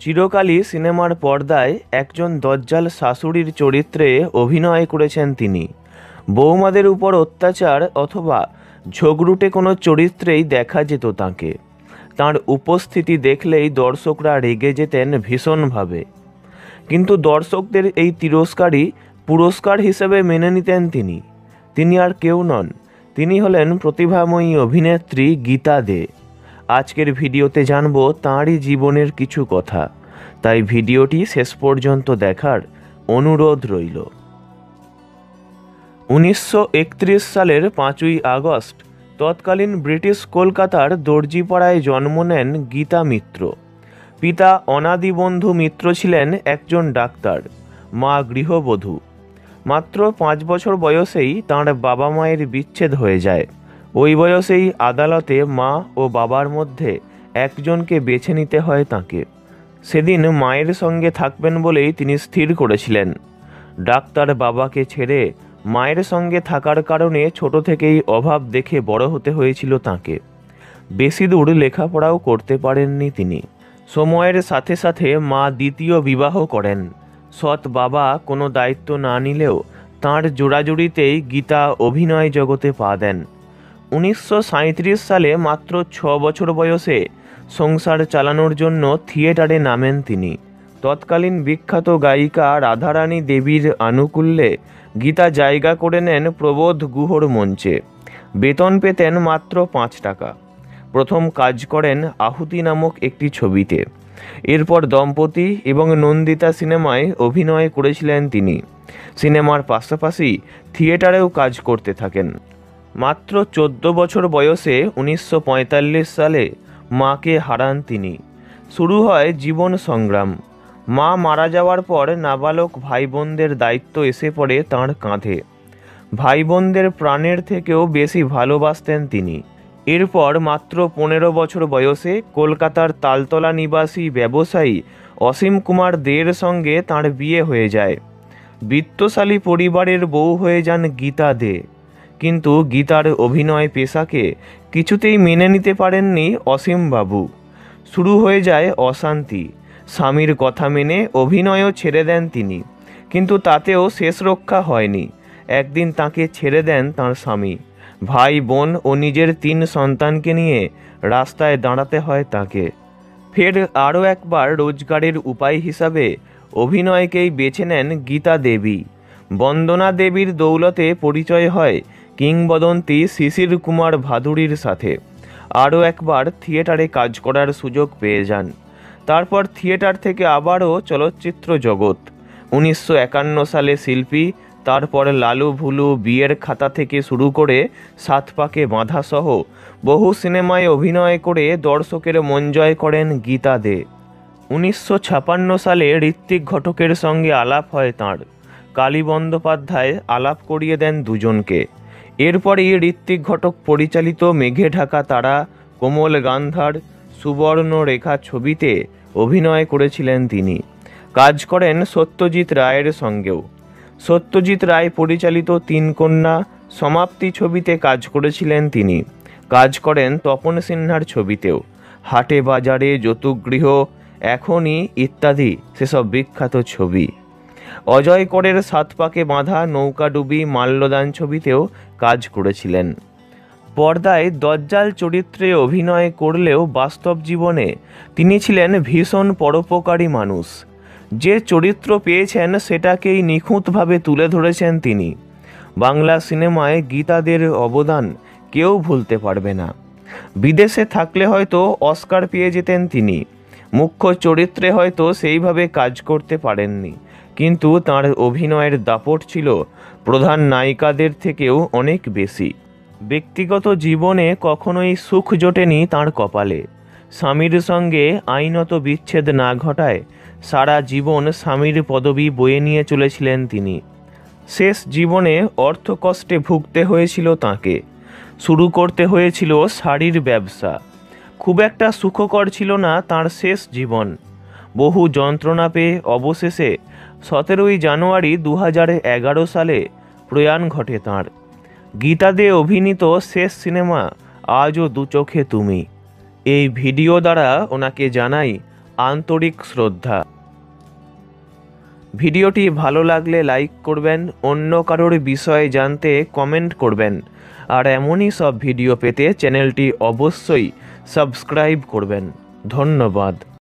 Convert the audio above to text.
চিরকালই সিনেমার পর্দায় একজন দজ্জাল শাশুড়ির চরিত্রে অভিনয় করেছেন তিনি। বৌমাদের উপর অত্যাচার অথবা ঝগড়ুটে কোনো চরিত্রেই দেখা যেত তাঁকে। তাঁর উপস্থিতি দেখলেই দর্শকরা রেগে যেতেন ভীষণভাবে, কিন্তু দর্শকদের এই তিরস্কারই পুরস্কার হিসেবে মেনে নিতেন তিনি। তিনি আর কেউ নন, তিনি হলেন প্রতিভাময়ী অভিনেত্রী গীতা দে। আজকের ভিডিওতে জানব তাঁরই জীবনের কিছু কথা, তাই ভিডিওটি শেষ পর্যন্ত দেখার অনুরোধ রইল। 1931 সালের 5ই আগস্ট তৎকালীন ব্রিটিশ কলকাতার দর্জিপাড়ায় জন্ম নেন গীতা মিত্র। পিতা অনাদিবন্ধু মিত্র ছিলেন একজন ডাক্তার, মা গৃহবধূ। মাত্র 5 বছর বয়সেই তাঁর বাবা মায়ের বিচ্ছেদ হয়ে যায়। ওই বয়সেই আদালতে মা ও বাবার মধ্যে একজনকে বেছে নিতে হয় তাঁকে। সেদিন মায়ের সঙ্গে থাকবেন বলেই তিনি স্থির করেছিলেন। ডাক্তার বাবাকে ছেড়ে মায়ের সঙ্গে থাকার কারণে ছোট থেকেই অভাব দেখে বড় হতে হয়েছিল তাঁকে। বেশি দূর লেখাপড়াও করতে পারেননি তিনি। সময়ের সাথে সাথে মা দ্বিতীয় বিবাহ করেন। সৎ বাবা কোনো দায়িত্ব না নিলেও তাঁর জোড়াজুড়িতেই গীতা অভিনয় জগতে পা দেন। 1937 সালে মাত্র 6 বছর বয়সে সংসার চালানোর জন্য থিয়েটারে নামেন তিনি। তৎকালীন বিখ্যাত গায়িকা রাধারানী দেবীর আনুকূল্যে গীতা জায়গা করে নেন প্রবোধ গুহর মঞ্চে। বেতন পেতেন মাত্র 5 টাকা। প্রথম কাজ করেন আহুতি নামক একটি ছবিতে। এরপর দম্পতি এবং নন্দিতা সিনেমায় অভিনয় করেছিলেন তিনি। সিনেমার পাশাপাশি থিয়েটারেও কাজ করতে থাকেন। মাত্র 14 বছর বয়সে 1945 সালে মাকে হারান তিনি। শুরু হয় জীবন সংগ্রাম। মা মারা যাওয়ার পর নাবালক ভাই বোনদের দায়িত্ব এসে পড়ে তাঁর কাঁধে। ভাই বোনদের প্রাণের থেকেও বেশি ভালোবাসতেন তিনি। এরপর মাত্র 15 বছর বয়সে কলকাতার তালতলা নিবাসী ব্যবসায়ী অসীম কুমার দের সঙ্গে তাঁর বিয়ে হয়ে যায়। বিত্তশালী পরিবারের বউ হয়ে যান গীতা দে। কিন্তু গীতার অভিনয় পেশাকে কিছুতেই মেনে নিতে পারেননি অসীম বাবু। শুরু হয়ে যায় অশান্তি। স্বামীর কথা মেনে অভিনয়ও ছেড়ে দেন তিনি, কিন্তু তাতেও শেষ রক্ষা হয়নি। একদিন তাকে ছেড়ে দেন তাঁর স্বামী। ভাই বোন ও নিজের 3 সন্তানকে নিয়ে রাস্তায় দাঁড়াতে হয় তাকে। ফের আরও একবার রোজগারের উপায় হিসাবে অভিনয়কেই বেছে নেন গীতা দেবী। বন্দনা দেবীর দৌলতে পরিচয় হয় কিংবদন্তি শিশির কুমার ভাদুড়ির সাথে। আরও একবার থিয়েটারে কাজ করার সুযোগ পেয়ে যান। তারপর থিয়েটার থেকে আবারও চলচ্চিত্র জগৎ। 1951 সালে শিল্পী, তারপর লালু ভুলু, বিয়ের খাতা থেকে শুরু করে 7 পাকে বাঁধা সহ বহু সিনেমায় অভিনয় করে দর্শকের মন জয় করেন গীতা দে। 1956 সালে ঋত্বিক ঘটকের সঙ্গে আলাপ হয় তাঁর। কালী বন্দ্যোপাধ্যায় আলাপ করিয়ে দেন দুজনকে। এরপরই ঋত্বিক ঘটক পরিচালিত মেঘে ঢাকা তারা, কোমল গান্ধার, সুবর্ণ রেখা ছবিতে অভিনয় করেছিলেন তিনি। কাজ করেন সত্যজিৎ রায়ের সঙ্গেও। সত্যজিৎ রায় পরিচালিত 3 কন্যা, সমাপ্তি ছবিতে কাজ করেছিলেন তিনি। কাজ করেন তপন সিনহার ছবিতেও। হাটে বাজারে, যতুগৃহ, এখনই ইত্যাদি সেসব বিখ্যাত ছবি। অজয় করের 7 পাকে বাঁধা, নৌকাডুবি, মাল্যদান ছবিতেও কাজ করেছিলেন। পর্দায় দজ্জাল চরিত্রে অভিনয় করলেও বাস্তব জীবনে তিনি ছিলেন ভীষণ পরোপকারী মানুষ। যে চরিত্র পেয়েছেন সেটাকেই নিখুঁতভাবে তুলে ধরেছেন তিনি। বাংলা সিনেমায় গীতাদের অবদান কেউ ভুলতে পারবে না। বিদেশে থাকলে হয়তো অস্কার পেয়ে যেতেন তিনি। মুখ্য চরিত্রে হয়তো সেইভাবে কাজ করতে পারেননি, কিন্তু তাঁর অভিনয়ের দাপট ছিল প্রধান নায়িকাদের থেকেও অনেক বেশি। ব্যক্তিগত জীবনে কখনোই সুখ জোটেনি তাঁর কপালে। স্বামীর সঙ্গে আইনত বিচ্ছেদ না ঘটায় সারা জীবন স্বামীর পদবি বয়ে নিয়ে চলেছিলেন তিনি। শেষ জীবনে অর্থকষ্টে ভুগতে হয়েছিল তাঁকে। শুরু করতে হয়েছিল শাড়ির ব্যবসা। খুব একটা সুখকর ছিল না তাঁর শেষ জীবন। বহু যন্ত্রণা পেয়ে অবশেষে 17ই জানুয়ারি 2011 সালে প্রয়াণ ঘটে তাঁর। গীতা দে অভিনীত শেষ সিনেমা আজও দু চোখে তুমি। এই ভিডিও দ্বারা ওনাকে জানাই আন্তরিক শ্রদ্ধা। ভিডিওটি ভালো লাগলে লাইক করবেন, অন্য কারোর বিষয়ে জানতে কমেন্ট করবেন, আর এমনই সব ভিডিও পেতে চ্যানেলটি অবশ্যই সাবস্ক্রাইব করবেন। ধন্যবাদ।